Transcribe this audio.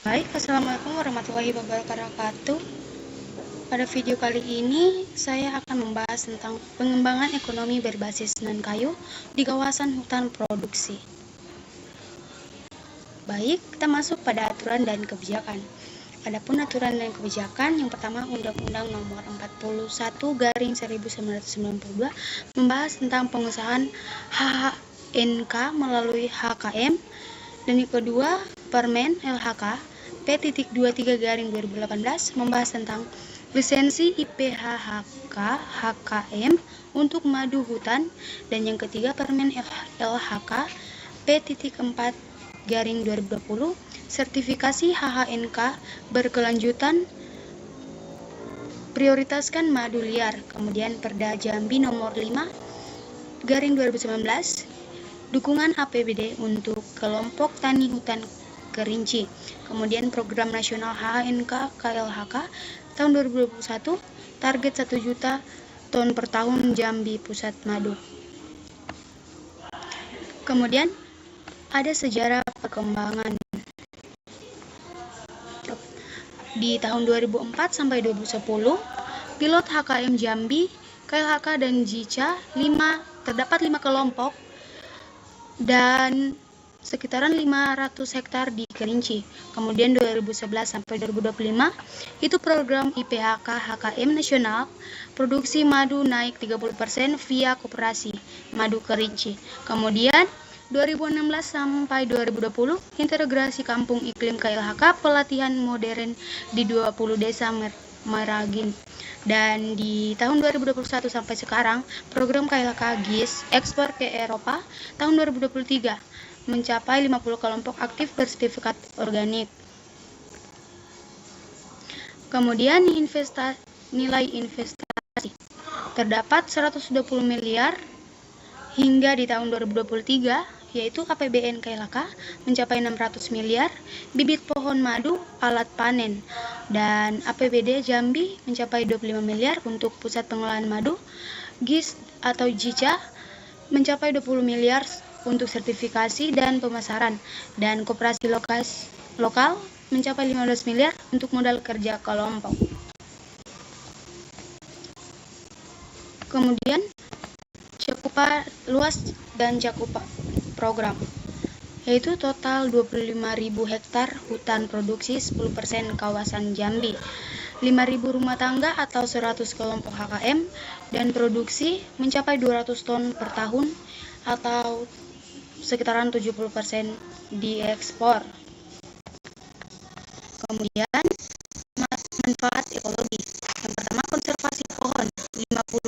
Baik, Assalamualaikum warahmatullahi wabarakatuh. Pada video kali ini, saya akan membahas tentang pengembangan ekonomi berbasis non-kayu di kawasan hutan produksi. Baik, kita masuk pada aturan dan kebijakan. Adapun aturan dan kebijakan, yang pertama Undang-Undang Nomor 41/1992 membahas tentang pengusahaan HHNK melalui HKM, dan yang kedua Permen LHK P.23/2018 membahas tentang lisensi IPHHK HKM untuk madu hutan, dan yang ketiga Permen LHK P.4/2020 sertifikasi HHNK berkelanjutan prioritaskan madu liar. Kemudian Perda Jambi Nomor 5/2019 dukungan APBD untuk kelompok tani hutan Kerinci. Kemudian Program Nasional HHNK KLHK tahun 2021 target 1 juta ton per tahun Jambi Pusat Madu. Kemudian ada sejarah perkembangan. Di tahun 2004 sampai 2010, pilot HKM Jambi, KLHK dan JICA terdapat 5 kelompok dan sekitaran 500 hektar di Kerinci. Kemudian 2011 sampai 2025 itu program IPHK HKM nasional, produksi madu naik 30% via koperasi Madu Kerinci. Kemudian 2016 sampai 2020 integrasi kampung iklim KLHK pelatihan modern di 20 desa Meragin. Dan di tahun 2021 sampai sekarang program KLHK GIS ekspor ke Eropa tahun 2023 mencapai 50 kelompok aktif bersertifikat organik. Kemudian nilai investasi terdapat 120 miliar hingga di tahun 2023, yaitu APBN KLHK mencapai 600 miliar, bibit pohon madu, alat panen, dan APBD Jambi mencapai 25 miliar untuk pusat pengolahan madu, GIS atau JICA mencapai 20 miliar untuk sertifikasi dan pemasaran, dan koperasi lokal mencapai 15 miliar untuk modal kerja kelompok. Kemudian cakupan luas dan cakupan program, yaitu total 25.000 hektar hutan produksi 10% kawasan Jambi, 5.000 rumah tangga atau 100 kelompok HKM, dan produksi mencapai 200 ton per tahun atau sekitaran 70% diekspor. Kemudian manfaat ekologi. Yang pertama konservasi pohon, 50